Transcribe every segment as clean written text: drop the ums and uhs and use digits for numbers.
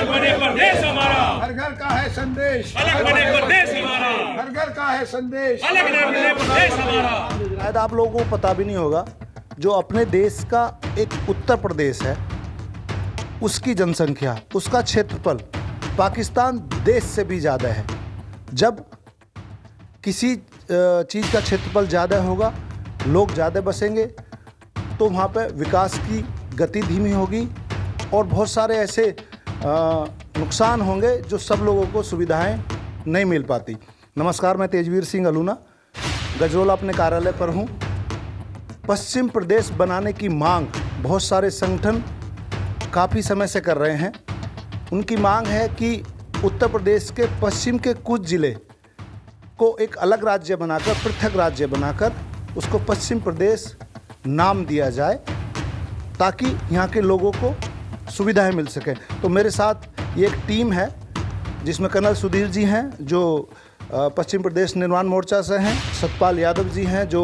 अलग बने पर देश हमारा, हर घर का है संदेश, अलग बने पर देश हमारा, हर घर का है संदेश, अलग बने पर देश हमारा। शायद आप लोगों को पता भी नहीं होगा, जो अपने देश का एक उत्तर प्रदेश है, उसकी जनसंख्या, उसका क्षेत्रफल पाकिस्तान देश से भी ज़्यादा है। जब किसी चीज़ का क्षेत्रफल ज़्यादा होगा, लोग ज़्यादा बसेंगे, तो वहाँ पे विकास की गति धीमी होगी और बहुत सारे ऐसे नुकसान होंगे जो सब लोगों को सुविधाएं नहीं मिल पाती। नमस्कार, मैं तेजवीर सिंह अलूना गजरोला अपने कार्यालय पर हूँ। पश्चिम प्रदेश बनाने की मांग बहुत सारे संगठन काफ़ी समय से कर रहे हैं। उनकी मांग है कि उत्तर प्रदेश के पश्चिम के कुछ ज़िले को एक अलग राज्य बनाकर, पृथक राज्य बनाकर उसको पश्चिम प्रदेश नाम दिया जाए, ताकि यहाँ के लोगों को सुविधाएं मिल सकें। तो मेरे साथ ये एक टीम है जिसमें कर्नल सुधीर जी हैं जो पश्चिम प्रदेश निर्माण मोर्चा से हैं, सतपाल यादव जी हैं जो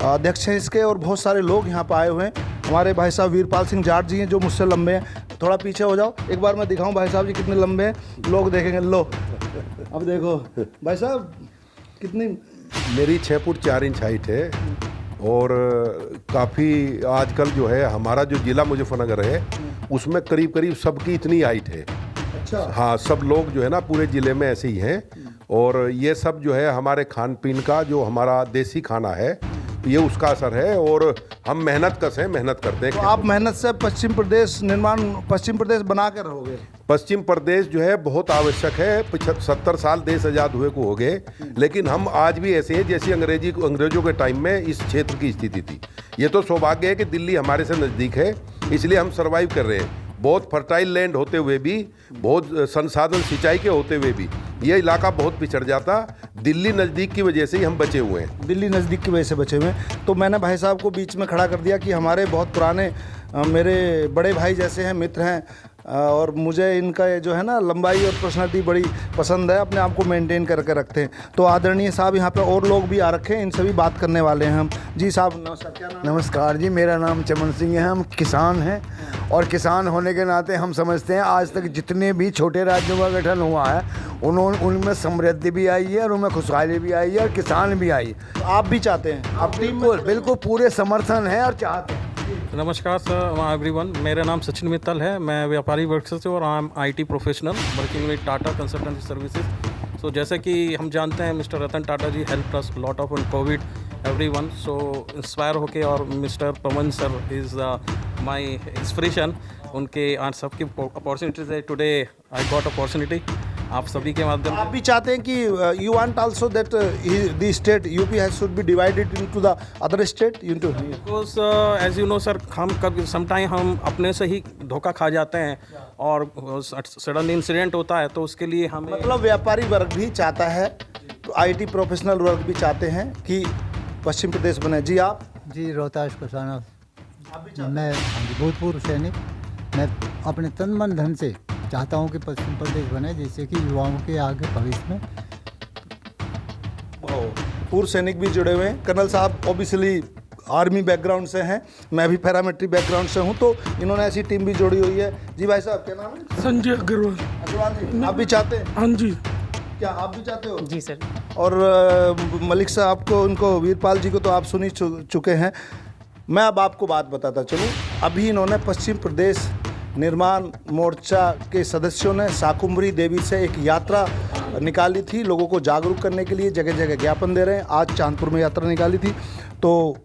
अध्यक्ष हैं इसके, और बहुत सारे लोग यहाँ पर आए हुए हैं। हमारे भाई साहब वीरपाल सिंह जाट जी हैं जो मुझसे लंबे हैं। थोड़ा पीछे हो जाओ, एक बार मैं दिखाऊं भाई साहब जी कितने लंबे हैं, लोग देखेंगे। लो अब देखो भाई साहब कितनी, मेरी 6 फुट 4 इंच हाइट है और काफ़ी आजकल जो है हमारा जो ज़िला मुजफ्फरनगर है उसमें करीब करीब सबकी इतनी हाइट है। अच्छा, हाँ, सब लोग जो है ना पूरे ज़िले में ऐसे ही हैं। और ये सब जो है हमारे खान पीन का, जो हमारा देसी खाना है, ये उसका असर है। और हम मेहनत कश हैं, मेहनत करते हैं। तो आप मेहनत से पश्चिम प्रदेश बना कर रहोगे। पश्चिम प्रदेश जो है बहुत आवश्यक है। 70 साल देश आज़ाद हुए को हो गए, लेकिन हम आज भी ऐसे हैं जैसी अंग्रेजों के टाइम में इस क्षेत्र की स्थिति थी। ये तो सौभाग्य है कि दिल्ली हमारे से नज़दीक है, इसलिए हम सर्वाइव कर रहे हैं। बहुत फर्टाइल लैंड होते हुए भी, बहुत संसाधन सिंचाई के होते हुए भी ये इलाका बहुत पिछड़ जाता। दिल्ली नज़दीक की वजह से ही हम बचे हुए हैं। दिल्ली नज़दीक की वजह से बचे हुए हैं। तो मैंने भाई साहब को बीच में खड़ा कर दिया कि हमारे बहुत पुराने मेरे बड़े भाई जैसे हैं, मित्र हैं, और मुझे इनका ये जो है ना लंबाई और पर्सनालिटी बड़ी पसंद है, अपने आप को मेंटेन करके रखते हैं। तो आदरणीय साहब यहाँ पे और लोग भी आ रखे हैं, इनसे भी बात करने वाले हैं हम। जी साहब नमस्कार, क्या नाम? नमस्कार जी, मेरा नाम चमन सिंह है। हम किसान हैं और किसान होने के नाते हम समझते हैं आज तक जितने भी छोटे राज्यों का गठन हुआ है उनमें समृद्धि भी आई है और उनमें खुशहाली भी आई है और किसान भी आई है। तो आप भी चाहते हैं? आप बिल्कुल पूरे समर्थन है और चाहते हैं। नमस्कार सर, एवरीवन। मेरा नाम सचिन मित्तल है। मैं व्यापारी वर्ग से और I am IT professional working with Tata consultancy services. So जैसे कि हम जानते हैं mister Ratan Tata ji help us lot of in COVID everyone. So inspire होके, और mister Pavan sir is my inspiration. उनके आज सबकी अपॉर्चुनिटीज है। टुडे आई गॉट अपॉर्चुनिटी आप सभी के माध्यम। आप भी चाहते हैं कि you want also that the state UP has should be divided into the other state into, because as you know sir, हम कभी समटाइम हम अपने से ही धोखा खा जाते हैं और सडन इंसिडेंट होता है, तो उसके लिए हमें मतलब व्यापारी वर्ग भी चाहता है, तो IT प्रोफेशनल वर्ग भी चाहते हैं कि पश्चिम प्रदेश बने। जी आप? जी रोहताश कोसाना, मैं भूतपूर्व सैनिक। मैं अपने तन मन धन से चाहता हूं कि पश्चिम प्रदेश बने, जिससे कि युवाओं के आगे भविष्य में। पूर्व सैनिक भी जुड़े हुए हैं। कर्नल साहब ऑब्वियसली आर्मी बैकग्राउंड से हैं, मैं भी पैरामिलिट्री बैकग्राउंड से हूं, तो इन्होंने ऐसी टीम भी जोड़ी हुई है। जी भाई साहब, क्या नाम है? संजय अग्रवाल। अग्रवाल जी, आप भी चाहते हैं? हाँ जी। क्या आप भी चाहते हो? जी सर। और मलिक साहब को, उनको, वीरपाल जी को तो आप सुन ही चुके हैं। मैं अब आपको बात बताता चलूँ। अभी इन्होंने पश्चिम प्रदेश निर्माण मोर्चा के सदस्यों ने शाकुंभरी देवी से एक यात्रा निकाली थी, लोगों को जागरूक करने के लिए जगह जगह ज्ञापन दे रहे हैं। आज चांदपुर में यात्रा निकाली थी, तो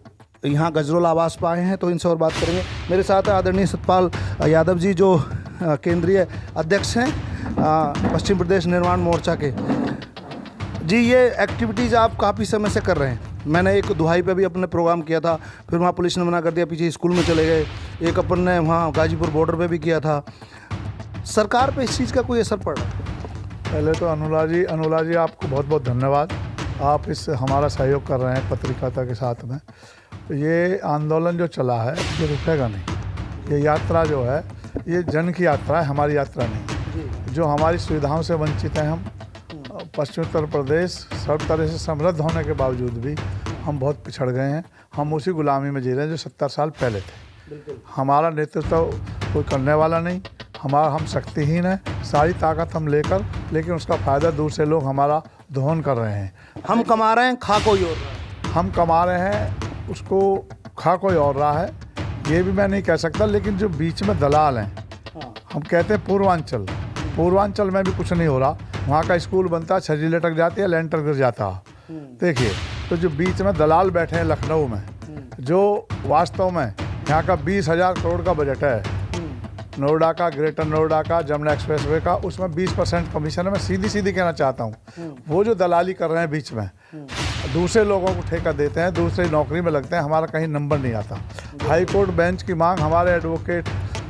यहाँ गजरोला आवास पर आए हैं, तो इनसे और बात करेंगे। मेरे साथ आदरणीय सतपाल यादव जी जो केंद्रीय अध्यक्ष हैं पश्चिम प्रदेश निर्माण मोर्चा के। जी, ये एक्टिविटीज़ आप काफ़ी समय से कर रहे हैं। मैंने एक दुहाई पे भी अपने प्रोग्राम किया था, फिर वहाँ पुलिस ने मना कर दिया, पीछे स्कूल में चले गए। एक अपन ने वहाँ गाजीपुर बॉर्डर पे भी किया था। सरकार पे इस चीज़ का कोई असर पड़ रहा है? पहले तो अनुला जी आपको बहुत बहुत धन्यवाद। आप इस हमारा सहयोग कर रहे हैं पत्रकारिता के साथ में। तो ये आंदोलन जो चला है ये रुकेगा नहीं। ये यात्रा जो है ये जन की यात्रा है, हमारी यात्रा नहीं। जो हमारी सुविधाओं से वंचित हैं हम, पश्चिम उत्तर प्रदेश सब तरह से समृद्ध होने के बावजूद भी हम बहुत पिछड़ गए हैं। हम उसी गुलामी में जी रहे हैं जो 70 साल पहले थे। हमारा नेतृत्व कोई करने वाला नहीं, हम शक्तिहीन हैं, सारी ताकत हम लेकर, लेकिन उसका फ़ायदा दूसरे लोग हमारा दोहन कर रहे हैं। हम कमा रहे हैं, खा कोई और रहा है। हम कमा रहे हैं, उसको खा कोई और रहा है, ये भी मैं नहीं कह सकता। लेकिन जो बीच में दलाल हैं, हम कहते हैं पूर्वांचल में भी कुछ नहीं हो रहा। वहाँ का स्कूल बनता है, छज्जी लटक जाती है, लेंटर गिर जाता है। देखिए, तो जो बीच में दलाल बैठे हैं लखनऊ में, जो वास्तव में यहाँ का 20,000 करोड़ का बजट है, नोएडा का, ग्रेटर नोएडा का, जमुना एक्सप्रेसवे का, उसमें 20% कमीशन है। मैं सीधी कहना चाहता हूँ, वो जो दलाली कर रहे हैं बीच में, दूसरे लोगों को ठेका देते हैं, दूसरी नौकरी में लगते हैं, हमारा कहीं नंबर नहीं आता। हाई कोर्ट बेंच की मांग हमारे एडवोकेट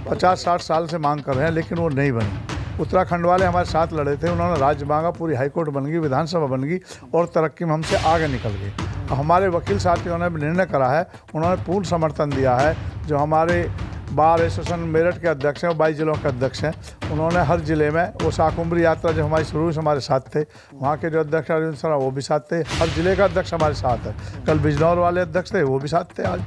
50-60 साल से मांग कर रहे हैं, लेकिन वो नहीं बनी। उत्तराखंड वाले हमारे साथ लड़े थे, उन्होंने राज्य मांगा, पूरी हाई कोर्ट बन गई, विधानसभा बन गई और तरक्की में हमसे आगे निकल गए। हमारे वकील साथियों ने भी निर्णय करा है, उन्होंने पूर्ण समर्थन दिया है। जो हमारे बार एसोसिएशन मेरठ के अध्यक्ष हैं, 22 जिलों के अध्यक्ष हैं, उन्होंने हर जिले में, वो शाकुंभरी यात्रा जो हमारी शुरू से हमारे साथ थे, वहाँ के जो अध्यक्ष अरविंद सर वो भी साथ थे। हर जिले का अध्यक्ष हमारे साथ है। कल बिजनौर वाले अध्यक्ष थे, वो भी साथ थे, आज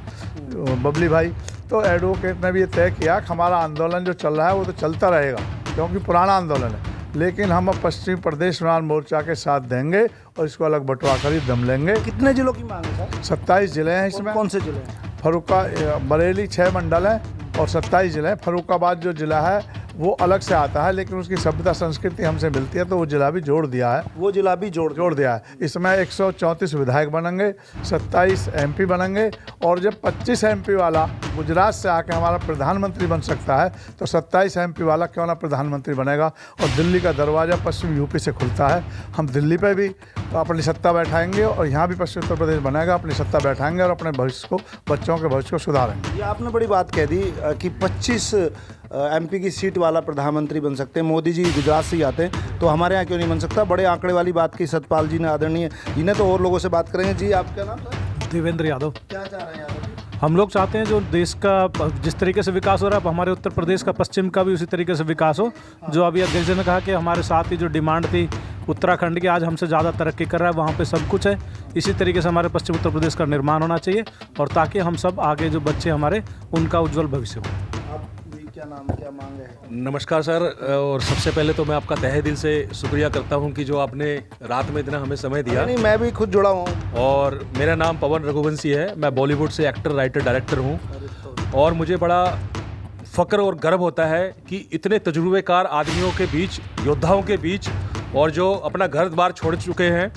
बबली भाई। तो एडवोकेट ने भी ये तय किया कि हमारा आंदोलन जो चल रहा है वो तो चलता रहेगा, क्योंकि पुराना आंदोलन है, लेकिन हम अब पश्चिमी प्रदेश निर्माण मोर्चा के साथ देंगे और इसको अलग बंटवा कर ही दम लेंगे। कितने जिलों की मांग है सर? 27 जिले हैं इसमें। कौन से जिले हैं? फरुक्का, बरेली 6 मंडल हैं और 27 जिले हैं। फरुखाबाद जो जिला है वो अलग से आता है, लेकिन उसकी सभ्यता संस्कृति हमसे मिलती है, तो वो जिला भी जोड़ दिया है। वो जिला भी जोड़ दिया है। इसमें 134 विधायक बनेंगे, 27 MP बनेंगे, और जब 25 MP वाला गुजरात से आके हमारा प्रधानमंत्री बन सकता है, तो 27 MP वाला क्यों ना प्रधानमंत्री बनेगा। और दिल्ली का दरवाज़ा पश्चिम यूपी से खुलता है। हम दिल्ली पे भी अपनी सत्ता बैठाएंगे और यहाँ भी पश्चिम उत्तर प्रदेश बनेगा, अपनी सत्ता बैठाएंगे और अपने भविष्य को, बच्चों के भविष्य को सुधारेंगे। ये आपने बड़ी बात कह दी कि 25 MP की सीट वाला प्रधानमंत्री बन सकते हैं। मोदी जी गुजरात से ही आते हैं, तो हमारे यहाँ क्यों नहीं बन सकता? बड़े आंकड़े वाली बात की सतपाल जी ने, आदरणीय जी ने, तो और लोगों से बात करेंगे। जी, आपका नाम सर? देवेंद्र यादव। क्या चाह रहे हैं यादव जी? हम लोग चाहते हैं जो देश का जिस तरीके से विकास हो रहा है, हमारे उत्तर प्रदेश का, पश्चिम का भी उसी तरीके से विकास हो। जो अभी अध्यक्ष जी ने कहा कि हमारे साथ ही जो डिमांड थी उत्तराखंड की, आज हमसे ज़्यादा तरक्की कर रहा है, वहाँ पे सब कुछ है। इसी तरीके से हमारे पश्चिम उत्तर प्रदेश का निर्माण होना चाहिए, और ताकि हम सब आगे जो बच्चे हमारे, उनका उज्जवल भविष्य हो। क्या नाम, क्या मांग है? नमस्कार सर, और सबसे पहले तो मैं आपका तहे दिल से शुक्रिया करता हूं कि जो आपने रात में इतना हमें समय दिया। नहीं, मैं भी खुद जुड़ा हूँ। और मेरा नाम पवन रघुवंशी है, मैं बॉलीवुड से एक्टर, राइटर, डायरेक्टर हूं, और मुझे बड़ा फ़ख्र और गर्व होता है कि इतने तजुर्बेकार आदमियों के बीच, योद्धाओं के बीच, और जो अपना घर द्वार छोड़ चुके हैं,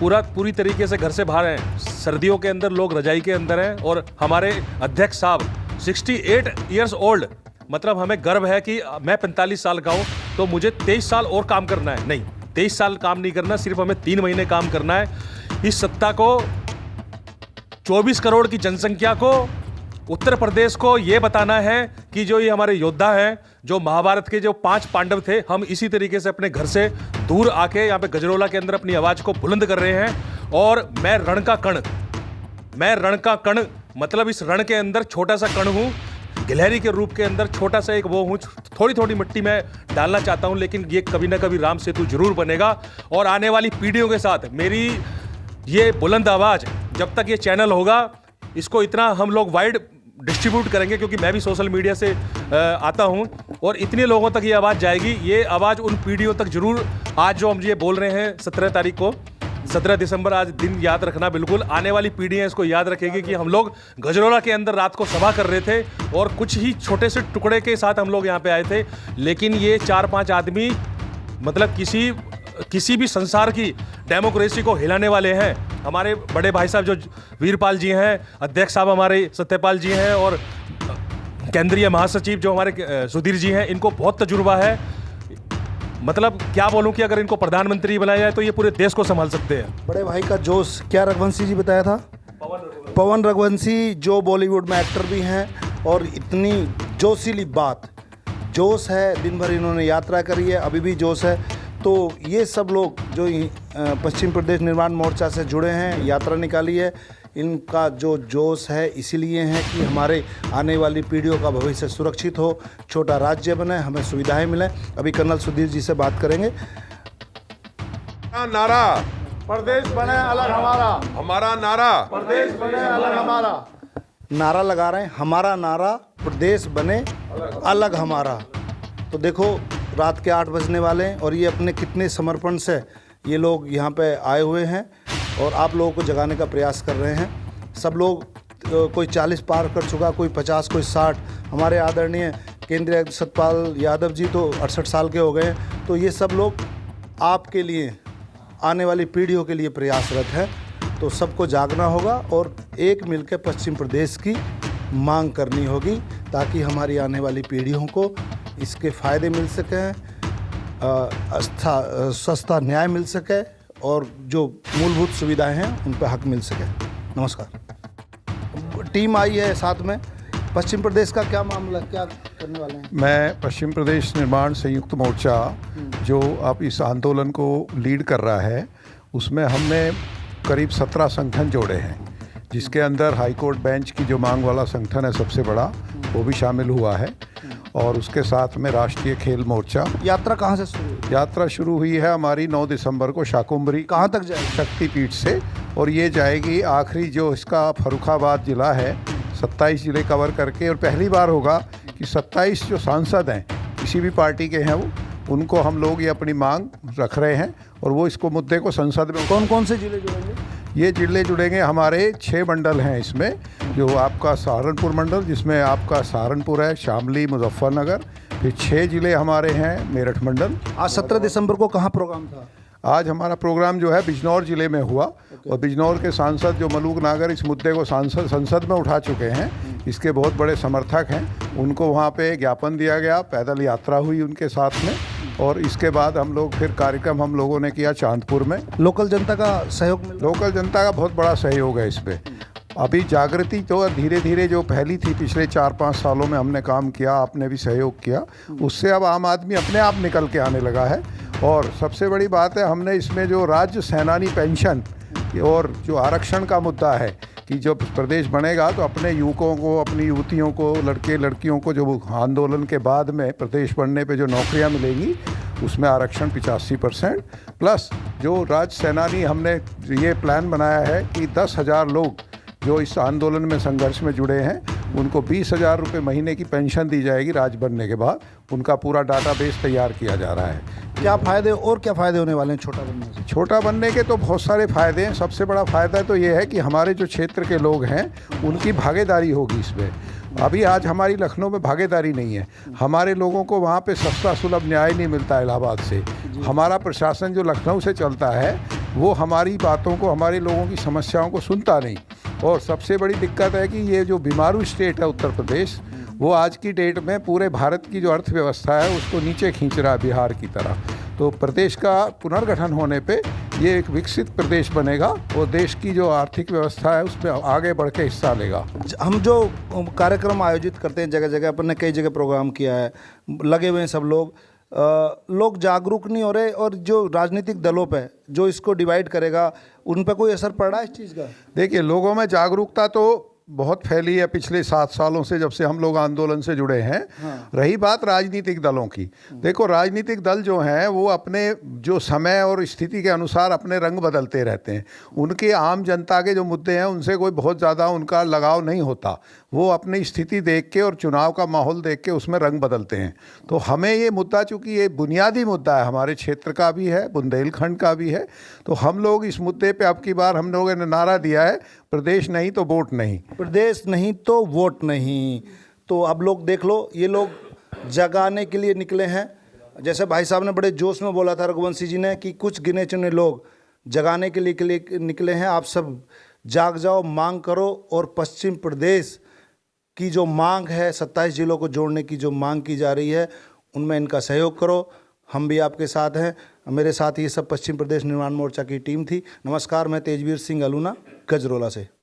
पूरी तरीके से घर से बाहर हैं, सर्दियों के अंदर लोग रजाई के अंदर हैं, और हमारे अध्यक्ष साहब 68 ईयर्स ओल्ड, मतलब हमें गर्व है कि मैं 45 साल का हूँ, तो मुझे 23 साल और काम करना है। नहीं, 23 साल काम नहीं करना, सिर्फ हमें 3 महीने काम करना है। इस सत्ता को, 24 करोड़ की जनसंख्या को, उत्तर प्रदेश को ये बताना है कि जो ये हमारे योद्धा हैं, जो महाभारत के जो 5 पांडव थे, हम इसी तरीके से अपने घर से दूर आके यहाँ पे गजरोला के अंदर अपनी आवाज़ को बुलंद कर रहे हैं। और मैं रण का कण, मतलब इस रण के अंदर छोटा सा कण हूँ, गिलहरी के रूप के अंदर छोटा सा एक वो हूँ, थोड़ी मिट्टी में डालना चाहता हूँ, लेकिन ये कभी ना कभी राम सेतु जरूर बनेगा। और आने वाली पीढ़ियों के साथ मेरी ये बुलंद आवाज़, जब तक ये चैनल होगा, इसको इतना हम लोग वाइड डिस्ट्रीब्यूट करेंगे, क्योंकि मैं भी सोशल मीडिया से आता हूँ, और इतने लोगों तक ये आवाज़ जाएगी। ये आवाज़ उन पीढ़ियों तक जरूर, आज जो हम ये बोल रहे हैं 17 तारीख को, 17 दिसंबर, आज दिन याद रखना बिल्कुल, आने वाली पीढ़ियाँ इसको याद रखेगी कि हम लोग गजरोला के अंदर रात को सभा कर रहे थे, और कुछ ही छोटे से टुकड़े के साथ हम लोग यहाँ पे आए थे, लेकिन ये 4-5 आदमी, मतलब किसी भी संसार की डेमोक्रेसी को हिलाने वाले हैं। हमारे बड़े भाई साहब जो वीरपाल जी हैं, अध्यक्ष साहब हमारे सत्यपाल जी हैं, और केंद्रीय महासचिव जो हमारे सुधीर जी हैं, इनको बहुत तजुर्बा है। मतलब क्या बोलूं कि अगर इनको प्रधानमंत्री बनाया जाए तो ये पूरे देश को संभाल सकते हैं। बड़े भाई का जोश, क्या रघुवंशी जी बताया था? पवन रघुवंशी, जो बॉलीवुड में एक्टर भी हैं, और इतनी जोशीली बात, जोश है। दिन भर इन्होंने यात्रा करी है, अभी भी जोश है। तो ये सब लोग जो पश्चिम प्रदेश निर्माण मोर्चा से जुड़े हैं, यात्रा निकाली है, इनका जो जोश है इसीलिए है कि हमारे आने वाली पीढ़ियों का भविष्य सुरक्षित हो, छोटा राज्य बने, हमें सुविधाएं मिलें। अभी कर्नल सुधीर जी से बात करेंगे। नारा, प्रदेश बने अलग हमारा, हमारा नारा, प्रदेश बने अलग हमारा। नारा लगा रहे हैं, हमारा नारा, प्रदेश बने अलग हमारा। तो देखो रात के 8 बजने वाले हैं और ये अपने कितने समर्पण से ये लोग यहाँ पे आए हुए हैं और आप लोगों को जगाने का प्रयास कर रहे हैं। सब लोग कोई 40 पार कर चुका, कोई 50, कोई 60। हमारे आदरणीय केंद्रीय सतपाल यादव जी तो 68 साल के हो गए हैं। तो ये सब लोग आपके लिए, आने वाली पीढ़ियों के लिए प्रयासरत है। तो सबको जागना होगा और एक मिलकर पश्चिम प्रदेश की मांग करनी होगी ताकि हमारी आने वाली पीढ़ियों को इसके फ़ायदे मिल सकें, सस्ता न्याय मिल सके और जो मूलभूत सुविधाएं हैं उन पर हक मिल सके। नमस्कार। टीम आई है साथ में। पश्चिम प्रदेश का क्या मामला, क्या करने वाले हैं? मैं पश्चिम प्रदेश निर्माण संयुक्त मोर्चा जो अब इस आंदोलन को लीड कर रहा है, उसमें हमने करीब 17 संगठन जोड़े हैं, जिसके अंदर हाई कोर्ट बेंच की जो मांग वाला संगठन है सबसे बड़ा, वो भी शामिल हुआ है। और उसके साथ में राष्ट्रीय खेल मोर्चा। यात्रा कहाँ से शुरू हुई? यात्रा शुरू हुई है हमारी 9 दिसंबर को शाकुंभरी, कहाँ तक जाएगी? शक्तिपीठ से, और ये जाएगी आखिरी जो इसका फर्रुखाबाद ज़िला है, 27 ज़िले कवर करके। और पहली बार होगा कि 27 जो सांसद हैं किसी भी पार्टी के हैं, वो उनको हम लोग ये अपनी मांग रख रहे हैं और वो इसको मुद्दे को संसद में। कौन कौन से जिले जुड़ेंगे? ये जिले जुड़ेंगे, हमारे 6 मंडल हैं इसमें, जो आपका सहारनपुर मंडल, जिसमें आपका सहारनपुर है, शामली, मुजफ्फरनगर, फिर 6 जिले हमारे हैं मेरठ मंडल। आज 17 दिसंबर को कहाँ प्रोग्राम था? आज हमारा प्रोग्राम जो है बिजनौर जिले में हुआ। और बिजनौर के सांसद जो मलूक नागर इस मुद्दे को संसद में उठा चुके हैं, इसके बहुत बड़े समर्थक हैं, उनको वहाँ पे ज्ञापन दिया गया, पैदल यात्रा हुई उनके साथ में। और इसके बाद हम लोग फिर कार्यक्रम हम लोगों ने किया चांदपुर में। लोकल जनता का सहयोग मिला? लोकल जनता का बहुत बड़ा सहयोग है इस पर। अभी जागृति तो धीरे धीरे जो फैली थी पिछले 4-5 सालों में हमने काम किया, आपने भी सहयोग किया, उससे अब आम आदमी अपने आप निकल के आने लगा है। और सबसे बड़ी बात है, हमने इसमें जो राज्य सेनानी पेंशन और जो आरक्षण का मुद्दा है कि जब प्रदेश बनेगा तो अपने युवकों को, अपनी युवतियों को, लड़के लड़कियों को जो आंदोलन के बाद में प्रदेश बनने पे जो नौकरियां मिलेंगी, उसमें आरक्षण 85% प्लस जो राज्य सेनानी, हमने ये प्लान बनाया है कि 10,000 लोग जो इस आंदोलन में संघर्ष में जुड़े हैं, उनको 20,000 रुपये महीने की पेंशन दी जाएगी राज्य बनने के बाद। उनका पूरा डाटाबेस तैयार किया जा रहा है। क्या फ़ायदे और क्या फ़ायदे होने वाले हैं छोटा बनने से? छोटा बनने के तो बहुत सारे फ़ायदे हैं। सबसे बड़ा फ़ायदा तो ये है कि हमारे जो क्षेत्र के लोग हैं उनकी भागीदारी होगी इसमें। अभी आज हमारी लखनऊ में भागीदारी नहीं है, हमारे लोगों को वहाँ पे सस्ता सुलभ न्याय नहीं मिलता इलाहाबाद से। हमारा प्रशासन जो लखनऊ से चलता है वो हमारी बातों को, हमारे लोगों की समस्याओं को सुनता नहीं। और सबसे बड़ी दिक्कत है कि ये जो बीमारू स्टेट है उत्तर प्रदेश, वो आज की डेट में पूरे भारत की जो अर्थव्यवस्था है उसको नीचे खींच रहा है बिहार की तरह। तो प्रदेश का पुनर्गठन होने पे ये एक विकसित प्रदेश बनेगा और देश की जो आर्थिक व्यवस्था है उसमें आगे बढ़ के हिस्सा लेगा। हम जो कार्यक्रम आयोजित करते हैं जगह जगह, अपन ने कई जगह प्रोग्राम किया है, लगे हुए हैं सब लोग, लोग जागरूक नहीं हो रहे। और जो राजनीतिक दलों पे जो इसको डिवाइड करेगा, उन पे कोई असर पड़ रहा है इस चीज़ का? देखिए, लोगों में जागरूकता तो बहुत फैली है पिछले 7 सालों से, जब से हम लोग आंदोलन से जुड़े हैं। रही बात राजनीतिक दलों की, देखो राजनीतिक दल जो हैं वो अपने जो समय और स्थिति के अनुसार अपने रंग बदलते रहते हैं। उनके आम जनता के जो मुद्दे हैं उनसे कोई बहुत ज़्यादा उनका लगाव नहीं होता। वो अपनी स्थिति देख के और चुनाव का माहौल देख के उसमें रंग बदलते हैं। तो हमें ये मुद्दा, चूँकि ये बुनियादी मुद्दा है, हमारे क्षेत्र का भी है, बुंदेलखंड का भी है, तो हम लोग इस मुद्दे पे अब की बार हम लोगों ने नारा दिया है, प्रदेश नहीं तो वोट नहीं। प्रदेश नहीं तो वोट नहीं। तो अब लोग देख लो, ये लोग जगाने के लिए निकले हैं। जैसे भाई साहब ने बड़े जोश में बोला था, रघुवंशी जी ने, कि कुछ गिने चुने लोग जगाने के लिए निकले हैं। आप सब जाग जाओ, मांग करो। और पश्चिम प्रदेश की जो मांग है, 27 जिलों को जोड़ने की जो मांग की जा रही है, उनमें इनका सहयोग करो। हम भी आपके साथ हैं। मेरे साथ ये सब पश्चिम प्रदेश निर्माण मोर्चा की टीम थी। नमस्कार, मैं तेजवीर सिंह अलूना, गजरोला से।